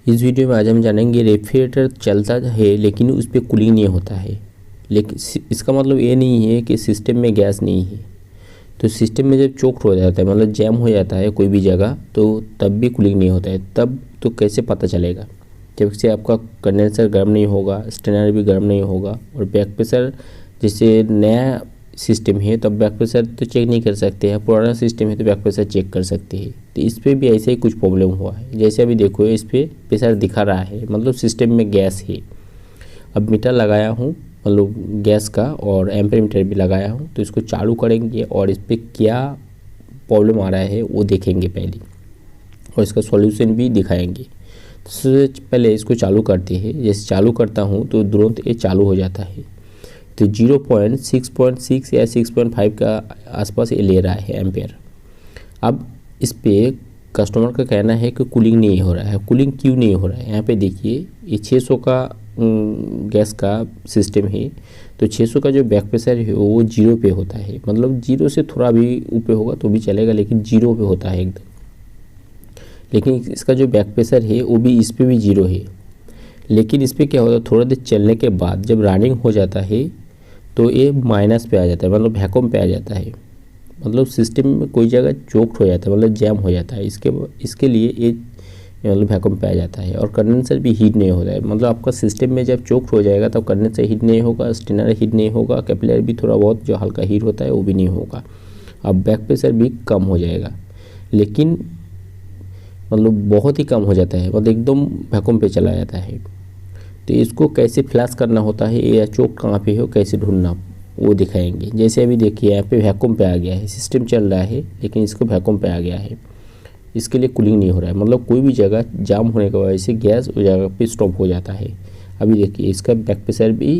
इस वीडियो में आज हम जानेंगे रेफ्रिजरेटर चलता है लेकिन उस पर कूलिंग नहीं होता है। लेकिन इसका मतलब ये नहीं है कि सिस्टम में गैस नहीं है। तो सिस्टम में जब चोक्ड हो जाता है मतलब जैम हो जाता है कोई भी जगह, तो तब भी कूलिंग नहीं होता है। तब तो कैसे पता चलेगा? जब से आपका कंडेंसर गर्म नहीं होगा, स्टेनर भी गर्म नहीं होगा, और बैक प्रेशर जैसे नया सिस्टम है तब बैक प्रेशर तो चेक नहीं कर सकते हैं, पुराना सिस्टम है तो बैक प्रेशर चेक कर सकते हैं। तो इस पर भी ऐसे ही कुछ प्रॉब्लम हुआ है। जैसे अभी देखो इस पर प्रेशर दिखा रहा है मतलब सिस्टम में गैस है। अब मीटर लगाया हूँ मतलब गैस का, और एम्पीयर मीटर भी लगाया हूँ। तो इसको चालू करेंगे और इस पर क्या प्रॉब्लम आ रहा है वो देखेंगे पहले, और इसका सॉल्यूशन भी दिखाएंगे। तो सबसे पहले इसको चालू करते हैं। जैसे चालू करता हूँ तो तुरंत ये चालू हो जाता है। तो 0.6 या 6.5 का आसपास ये ले रहा है एम्पेयर। अब इस पे कस्टमर का कहना है कि कूलिंग नहीं हो रहा है। कूलिंग क्यों नहीं हो रहा है? यहाँ पे देखिए ये 600 का गैस का सिस्टम है। तो 600 का जो बैक प्रेशर है वो 0 पे होता है, मतलब 0 से थोड़ा भी ऊपर होगा तो भी चलेगा, लेकिन 0 पे होता है एकदम। लेकिन इसका जो बैक प्रेशर है वो भी इस पर भी 0 है। लेकिन इस पर क्या होता है, थोड़ा देर चलने के बाद जब रनिंग हो जाता है तो ये माइनस पे आ जाता है, मतलब वैक्यूम पे आ जाता है। मतलब सिस्टम में कोई जगह चोक्ड हो जाता है, मतलब जैम हो जाता है। इसके लिए ये मतलब वैक्यूम पे आ जाता है। और कंडेंसर भी हीट नहीं होता है। मतलब आपका सिस्टम में जब चोक्ड हो जाएगा तब कंडेंसर हीट नहीं होगा, स्टेनर हीट नहीं होगा, कैपिलरी भी थोड़ा बहुत जो हल्का हीट होता है वो भी नहीं होगा। अब बैक प्रेशर भी कम हो जाएगा, लेकिन मतलब बहुत ही कम हो जाता है, मतलब एकदम वैक्यूम पे चला जाता है। तो इसको कैसे फ्लैश करना होता है या चोक कहाँ पे हो कैसे ढूंढना वो दिखाएंगे। जैसे अभी देखिए यहाँ पे वैक्यूम पे आ गया है, सिस्टम चल रहा है लेकिन इसको वैक्यूम पे आ गया है। इसके लिए कूलिंग नहीं हो रहा है, मतलब कोई भी जगह जाम होने की वजह से गैस उस जगह पे स्टॉप हो जाता है। अभी देखिए इसका बैक प्रेशर भी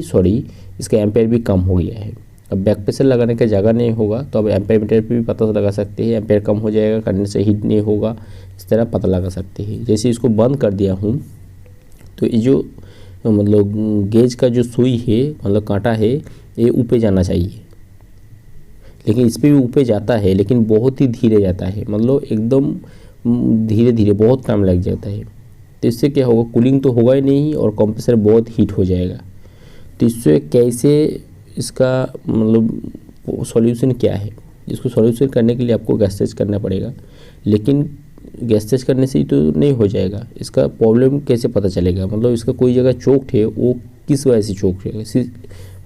इसका एम्पेयर भी कम हो गया है। अब बैक प्रेशर लगाने का जगह नहीं होगा तो अब एम्पेयर मीटर पर भी पता लगा सकते हैं। एम्पेयर कम हो जाएगा, कंडेंसर हीट नहीं होगा, इस तरह पता लगा सकते हैं। जैसे इसको बंद कर दिया हूँ तो ये जो मतलब गेज का जो सुई है मतलब कांटा है ये ऊपर जाना चाहिए, लेकिन इस पे भी ऊपर जाता है लेकिन बहुत ही धीरे जाता है, मतलब एकदम धीरे धीरे, बहुत टाइम लग जाता है। तो इससे क्या होगा, कूलिंग तो होगा ही नहीं और कंप्रेसर बहुत हीट हो जाएगा। तो इससे कैसे इसका मतलब सॉल्यूशन क्या है? इसको सॉल्यूशन करने के लिए आपको गैस टेस्ट करना पड़ेगा, लेकिन गैस टेस्ट करने से ही तो नहीं हो जाएगा। इसका प्रॉब्लम कैसे पता चलेगा? मतलब इसका कोई जगह चोक्ड है, वो किस वजह से चोक्ड है?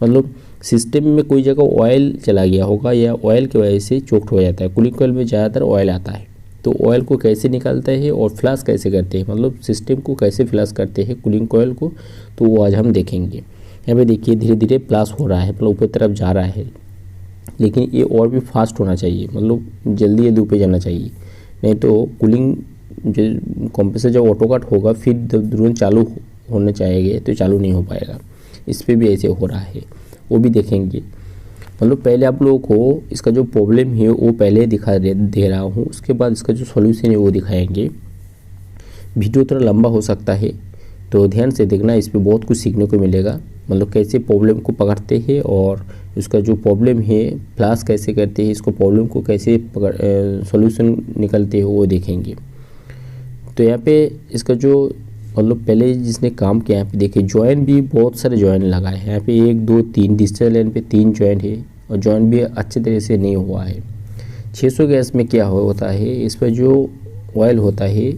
मतलब सिस्टम में कोई जगह ऑयल चला गया होगा या ऑयल की वजह से चोक्ड हो जाता है। कूलिंग कॉइल में ज़्यादातर ऑयल आता है। तो ऑयल को कैसे निकालते हैं और फ्लश कैसे करते हैं, मतलब सिस्टम को कैसे फ्लश करते हैं कूलिंग कॉइल को, तो वो आज हम देखेंगे। यहाँ पर देखिए धीरे धीरे फ्लश हो रहा है, मतलब ऊपर तरफ जा रहा है, लेकिन ये और भी फास्ट होना चाहिए, मतलब जल्दी ये ऊपर जाना चाहिए। नहीं तो कूलिंग जो कंप्रेसर जब ऑटो कट होगा फिर तुरंत चालू होने चाहिए तो चालू नहीं हो पाएगा। इस पे भी ऐसे हो रहा है, वो भी देखेंगे। मतलब पहले आप लोगों को इसका जो प्रॉब्लम है वो पहले दिखा दे रहा हूँ, उसके बाद इसका जो सॉल्यूशन है वो दिखाएंगे। वीडियो थोड़ा लंबा हो सकता है तो ध्यान से देखना, इस पर बहुत कुछ सीखने को मिलेगा। मतलब कैसे प्रॉब्लम को पकड़ते हैं और उसका जो प्रॉब्लम है फ्लैश कैसे करते हैं, इसको प्रॉब्लम को कैसे सॉल्यूशन निकलते हो वो देखेंगे। तो यहाँ पे इसका जो मतलब पहले जिसने काम किया यहाँ पे देखिए जॉइन भी बहुत सारे जॉइन लगाए हैं। यहाँ पे 1 2 3 डिजिटल लाइन पे 3 जॉइन है और जॉइन भी अच्छे तरह से नहीं हुआ है। 600 गैस में क्या होता है, इस पर जो ऑयल होता है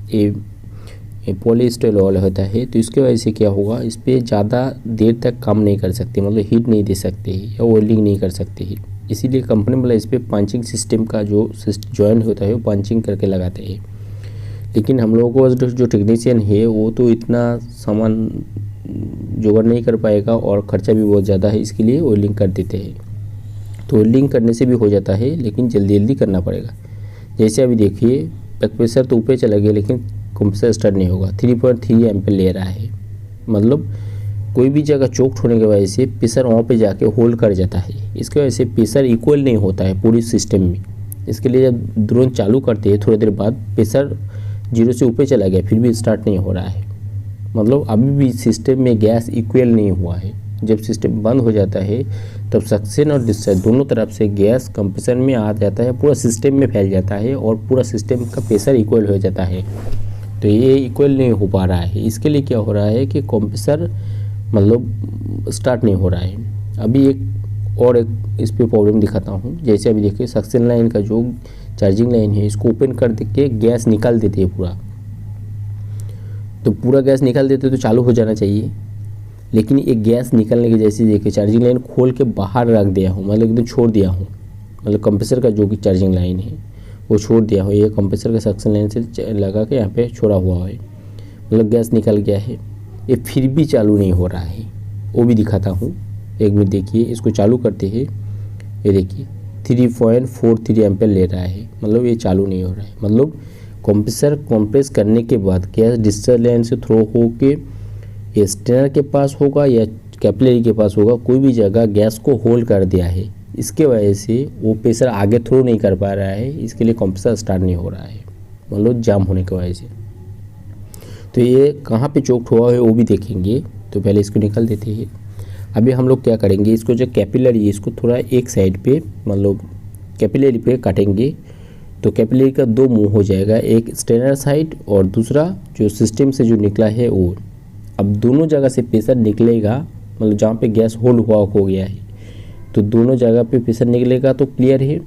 ये पॉलीस्टर ऑयल होता है, तो इसके वजह से क्या होगा, इस पर ज़्यादा देर तक काम नहीं कर सकते, मतलब हीट नहीं दे सकते या वेल्डिंग नहीं कर सकते हैं। इसीलिए कंपनी वाला इस पर पंचिंग सिस्टम का जो जॉइंट होता है वो पंचिंग करके लगाते हैं। लेकिन हम लोगों को जो टेक्नीशियन है वो तो इतना सामान जुगाड़ नहीं कर पाएगा और ख़र्चा भी बहुत ज़्यादा है, इसके लिए वेल्डिंग कर देते हैं। तो वेल्डिंग करने से भी हो जाता है लेकिन जल्दी जल्दी करना पड़ेगा। जैसे अभी देखिए बैक प्रेशर तो ऊपर चला गया लेकिन कंप्रेसर स्टार्ट नहीं होगा। 3.3 एम्पीयर ले रहा है, मतलब कोई भी जगह चोक्ड होने की वजह से प्रेशर वहाँ पे जाके होल्ड कर जाता है। इसकी वजह से प्रेशर इक्वल नहीं होता है पूरी सिस्टम में। इसके लिए जब तुरंत चालू करते हैं थोड़ी देर बाद प्रेशर 0 से ऊपर चला गया फिर भी स्टार्ट नहीं हो रहा है, मतलब अभी भी सिस्टम में गैस इक्वल नहीं हुआ है। जब सिस्टम बंद हो जाता है तब सक्शन और डिस्चार्ज दोनों तरफ से गैस कंप्रेसर में आ जाता है, पूरा सिस्टम में फैल जाता है और पूरा सिस्टम का प्रेशर इक्वल हो जाता है। तो ये इक्वल नहीं हो पा रहा है। इसके लिए क्या हो रहा है कि कंप्रेसर मतलब स्टार्ट नहीं हो रहा है। अभी एक इस पे प्रॉब्लम दिखाता हूँ। जैसे अभी देखिए सक्शन लाइन का जो चार्जिंग लाइन है इसको ओपन कर के गैस निकाल देते हैं पूरा, तो पूरा गैस निकाल देते तो चालू हो जाना चाहिए, लेकिन एक गैस निकलने की जैसे देखिए चार्जिंग लाइन खोल के बाहर रख दिया हूँ, मतलब एकदम छोड़ दिया हूँ, मतलब कंप्रेसर का जो कि चार्जिंग लाइन है वो छोड़ दिया हो। ये कंप्रेसर का सक्शन लाइन से लगा के यहाँ पे छोड़ा हुआ है, मतलब गैस निकल गया है। ये फिर भी चालू नहीं हो रहा है, वो भी दिखाता हूँ। एक मिनट देखिए, इसको चालू करते हैं, ये देखिए 3.43 एम्पेयर ले रहा है, मतलब ये चालू नहीं हो रहा है। मतलब कंप्रेसर कंप्रेस करने के बाद गैस डिस्चार्ज लाइन से थ्रो होके स्ट्रेनर के पास होगा या कैपिलरी के पास होगा, कोई भी जगह गैस को होल्ड कर दिया है। इसके वजह से वो प्रेशर आगे थ्रो नहीं कर पा रहा है, इसके लिए कंप्रेसर स्टार्ट नहीं हो रहा है, मतलब जाम होने की वजह से। तो ये कहाँ पे चोक्ड हुआ है वो भी देखेंगे। तो पहले इसको निकाल देते हैं। अभी हम लोग क्या करेंगे, इसको जो कैपिलरी है इसको थोड़ा एक साइड पे मतलब कैपिलरी पे काटेंगे, तो कैपिलरी का दो मुंह हो जाएगा, एक स्ट्रेनर साइड और दूसरा जो सिस्टम से जो निकला है वो। अब दोनों जगह से प्रेशर निकलेगा, मतलब जहाँ पे गैस होल्ड हुआ हो गया है तो दोनों जगह पे प्रेशर निकलेगा तो क्लियर है,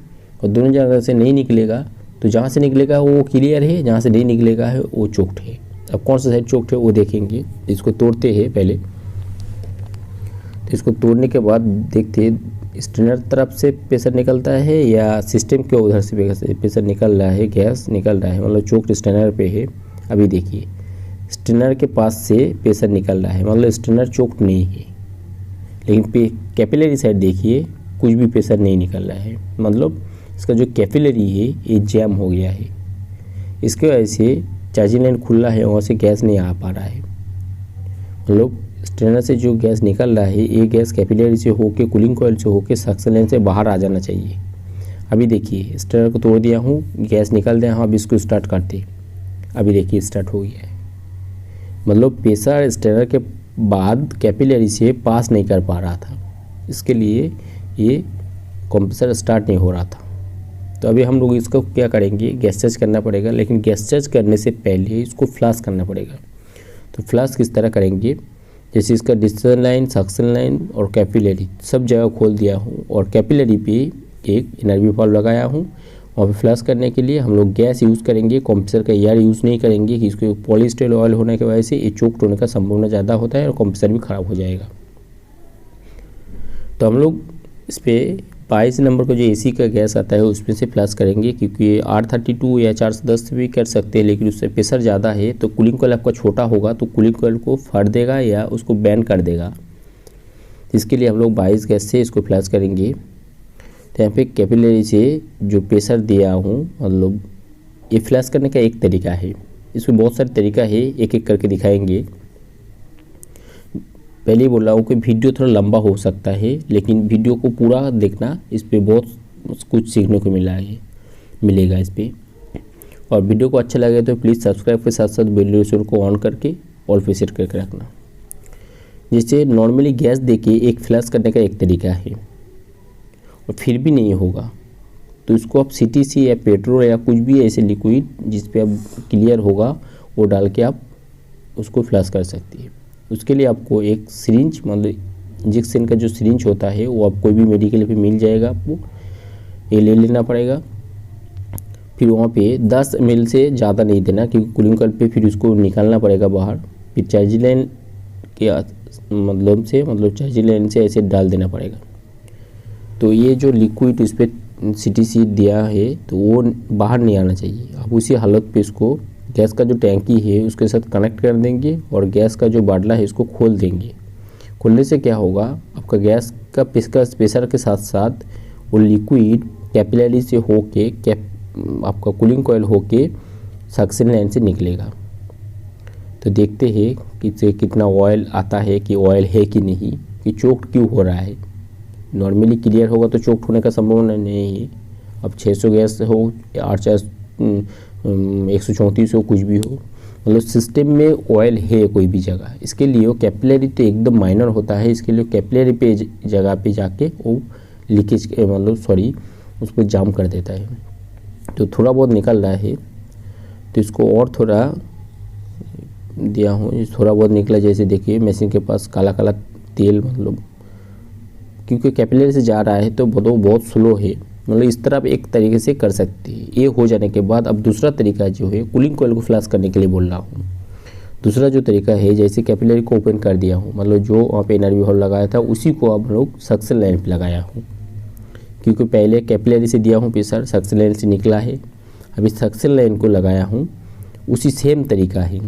और दोनों जगह से नहीं निकलेगा तो जहाँ से निकलेगा वो क्लियर है, जहाँ से नहीं निकलेगा है वो चोक्ड है। अब कौन सा साइड चोक्ड है वो देखेंगे। इसको तोड़ते हैं पहले, तो इसको तोड़ने के बाद देखते हैं स्ट्रेनर तरफ से प्रेशर निकलता है या सिस्टम के उधर से प्रेशर निकल रहा है, गैस निकल रहा है, मतलब चोक्ड स्ट्रेनर पे है। अभी देखिए स्ट्रेनर के पास से प्रेशर निकल रहा है, मतलब स्ट्रेनर चोक्ड नहीं है, लेकिन कैपिलरी साइड देखिए कुछ भी प्रेशर नहीं निकल रहा है, मतलब इसका जो कैपिलरी है ये जैम हो गया है। इसके वजह से चार्जिंग लाइन खुला है, वहाँ से गैस नहीं आ पा रहा है, मतलब स्ट्रेनर से जो गैस निकल रहा है ये गैस कैपिलरी से होके कूलिंग कॉइल से होके सक्शन लाइन से बाहर आ जाना चाहिए। अभी देखिए स्ट्रेनर को तोड़ दिया हूँ, गैस निकल दिया हूँ, अब इसको स्टार्ट करते। अभी देखिए स्टार्ट हो गया है, मतलब प्रेशर स्ट्रेनर के बाद कैपिलरी से पास नहीं कर पा रहा था, इसके लिए ये कंप्रेसर स्टार्ट नहीं हो रहा था। तो अभी हम लोग इसको क्या करेंगे, गैस चार्ज करना पड़ेगा, लेकिन गैस चार्ज करने से पहले इसको फ्लश करना पड़ेगा। तो फ्लश किस तरह करेंगे, जैसे इसका डिस्चार्ज लाइन, सक्शन लाइन और कैपिलरी सब जगह खोल दिया हूँ, और कैपिलरी पे एक एनर्जी वाल्व लगाया हूँ। और फ्लश करने के लिए हम लोग गैस यूज़ करेंगे, कंप्रेसर का एयर यूज़ नहीं करेंगे कि इसको पॉलीस्टाइल ऑयल होने की वजह से ये चोक्ड होने का संभावना ज़्यादा होता है और कंप्रेसर भी ख़राब हो जाएगा। तो हम लोग इस पर 22 नंबर का जो एसी का गैस आता है उसमें से फ्लश करेंगे, क्योंकि 832 या 410 भी कर सकते हैं, लेकिन उससे प्रेशर ज़्यादा है तो कूलिंग कॉइल आपका छोटा होगा तो कूलिंग कॉइल को फाड़ देगा या उसको बैंड कर देगा। इसके लिए हम लोग 22 गैस से इसको फ्लश करेंगे। तो यहाँ पे कैपिलरी से जो प्रेशर दिया हूँ, मतलब ये फ्लश करने का एक तरीका है, इसमें बहुत सारे तरीका है, एक एक करके दिखाएंगे। पहले ही बोल रहा हूँ कि वीडियो थोड़ा लंबा हो सकता है, लेकिन वीडियो को पूरा देखना, इस पर बहुत कुछ सीखने को मिलेगा इस पर। और वीडियो को अच्छा लगे तो प्लीज़ सब्सक्राइब के साथ साथ बेल नोटिफिकेशन को ऑन करके ऑल पे सेट करके रखना। जैसे नॉर्मली गैस देके एक फ्लश करने का एक तरीका है, और फिर भी नहीं होगा तो इसको आप CTC या पेट्रोल या कुछ भी ऐसे लिक्विड जिस पे अब क्लियर होगा वो डाल के आप उसको फ्लश कर सकती है। उसके लिए आपको एक सिरिंज, मतलब इंजेक्शन का जो सिरिंज होता है वो आप कोई भी मेडिकल पे मिल जाएगा, आपको ये ले लेना पड़ेगा। फिर वहाँ पे 10 ml से ज़्यादा नहीं देना, क्योंकि कूलिंग कॉइल पे फिर उसको निकालना पड़ेगा बाहर। फिर चार्जिंग लाइन के मतलब चार्जिंग लाइन से ऐसे डाल देना पड़ेगा। तो ये जो लिक्विड इस पर CTC दिया है तो वो बाहर नहीं आना चाहिए। आप उसी हालत पे इसको गैस का जो टैंकी है उसके साथ कनेक्ट कर देंगे और गैस का जो बाटला है इसको खोल देंगे। खोलने से क्या होगा, आपका गैस का प्रेशर के साथ साथ वो लिक्विड कैपिलरी से होके आपका कूलिंग कॉइल होके सक्शन लाइन से निकलेगा। तो देखते हैं कि कितना ऑयल आता है, कि ऑयल है कि नहीं, कि चोक्ड क्यों हो रहा है। नॉर्मली क्लियर होगा तो चोक्ड होने का संभावना नहीं है। अब 600 गैस हो या 134 हो, कुछ भी हो, मतलब सिस्टम में ऑयल है कोई भी जगह। इसके लिए वो कैपिलरी तो एकदम माइनर होता है, इसके लिए कैपिलरी पे जगह पे जाके वो लीकेज उस पर जाम कर देता है। तो थोड़ा बहुत निकल रहा है तो इसको और थोड़ा दिया हूँ, थोड़ा बहुत निकला। जैसे देखिए मशीन के पास काला काला तेल, मतलब क्योंकि कैपिलरी से जा रहा है तो बहुत स्लो है। मतलब इस तरह आप एक तरीके से कर सकते हैं। ये हो जाने के बाद अब दूसरा तरीका जो है कूलिंग कॉइल को फ्लश करने के लिए बोल रहा हूँ। दूसरा जो तरीका है, जैसे कैपिलरी को ओपन कर दिया हूँ, मतलब जो वहाँ पे एनर्जी होल लगाया था उसी को अब हम लोग सक्शन लाइन पे लगाया हूँ, क्योंकि पहले कैपिलरी से दिया हूँ प्रेशर, सक्शन लाइन से निकला है। अभी सक्शन लाइन को लगाया हूँ, उसी सेम तरीका है।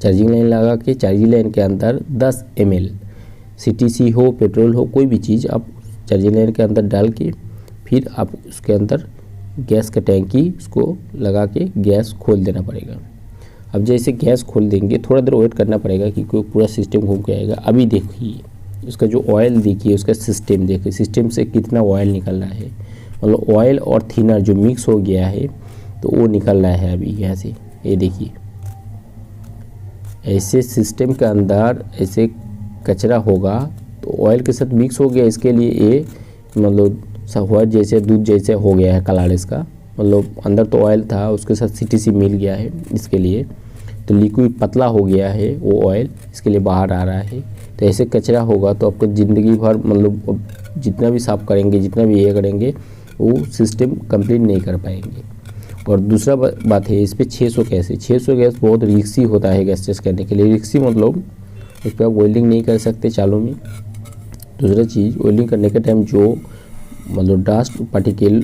चार्जिंग लाइन लगा के चार्जिंग लाइन के अंदर 10 ml CTC हो, पेट्रोल हो, कोई भी चीज़ आप चार्जिंग लाइन के अंदर डाल के फिर आप उसके अंदर गैस का टैंकी उसको लगा के गैस खोल देना पड़ेगा। अब जैसे गैस खोल देंगे, थोड़ा देर वेट करना पड़ेगा क्योंकि पूरा सिस्टम घूम के आएगा। अभी देखिए उसका जो ऑयल देखिए, उसका सिस्टम देखिए, सिस्टम से कितना ऑयल निकल रहा है। मतलब ऑयल और थिनर जो मिक्स हो गया है तो वो निकल रहा है अभी यहाँ से। ये देखिए ऐसे सिस्टम के अंदर ऐसे कचरा होगा तो ऑयल के साथ मिक्स हो गया, इसके लिए ये मतलब व्हाइट जैसे दूध जैसे हो गया है कलर इसका। मतलब अंदर तो ऑयल था, उसके साथ CTC मिल गया है, इसके लिए तो लिक्विड पतला हो गया है वो ऑयल, इसके लिए बाहर आ रहा है। तो ऐसे कचरा होगा तो आपको ज़िंदगी भर मतलब जितना भी साफ़ करेंगे, जितना भी ये करेंगे, वो सिस्टम कंप्लीट नहीं कर पाएंगे। और दूसरा बात है इस पर 600 गैस है। 600 गैस बहुत रिक्सी होता है गैस टेस्ट करने के लिए। रिक्सी मतलब उस पर आप वेल्डिंग नहीं कर सकते चालू में। दूसरा चीज़, वेल्डिंग करने के टाइम जो मतलब डस्ट पार्टिकल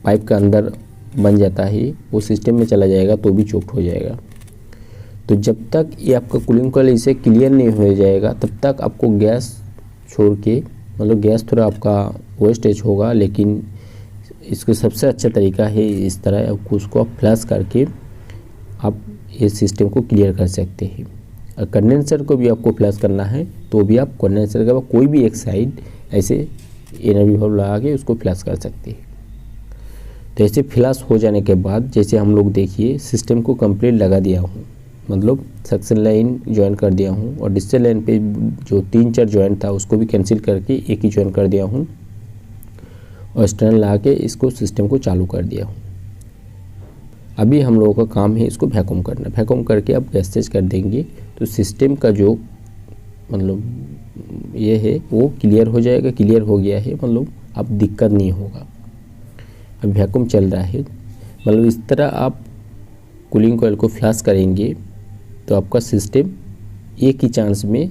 पाइप के अंदर बन जाता है वो सिस्टम में चला जाएगा तो भी चोक्ड हो जाएगा। तो जब तक ये आपका कूलिंग कॉइल इसे क्लियर नहीं हो जाएगा तब तक आपको गैस छोड़ के, मतलब गैस थोड़ा आपका वेस्टेज होगा, लेकिन इसका सबसे अच्छा तरीका है इस तरह आपको उसको आप फ्लश करके आप ये सिस्टम को क्लियर कर सकते हैं। और कंडेंसर को भी आपको फ्लश करना है तो भी आप कंडेंसर का कोई भी एक साइड ऐसे एनर्जी होल लगा के उसको फ्लश कर सकते हैं। तो ऐसे फ्लश हो जाने के बाद जैसे हम लोग देखिए सिस्टम को कंप्लीट लगा दिया हूँ, मतलब सक्शन लाइन ज्वाइन कर दिया हूँ और डिस्टल लाइन पे जो 3-4 ज्वाइन था उसको भी कैंसिल करके एक ही ज्वाइन कर दिया हूँ और स्टैंड लगा के इसको सिस्टम को चालू कर दिया हूँ। अभी हम लोगों का काम है इसको वैक्यूम करना। वैक्यूम करके आप गैस टेस्ट कर देंगे तो सिस्टम का जो मतलब ये है वो क्लियर हो जाएगा। क्लियर हो गया है मतलब अब दिक्कत नहीं होगा। अब वैक्यूम चल रहा है, मतलब इस तरह आप कूलिंग कॉइल को फ्लश करेंगे तो आपका सिस्टम एक ही चांस में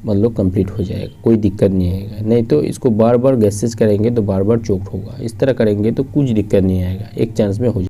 मतलब कंप्लीट हो जाएगा, कोई दिक्कत नहीं आएगा। नहीं तो इसको बार बार गैसेज करेंगे तो बार बार चोक्ड होगा। इस तरह करेंगे तो कुछ दिक्कत नहीं आएगा, एक चांस में हो जाएगा।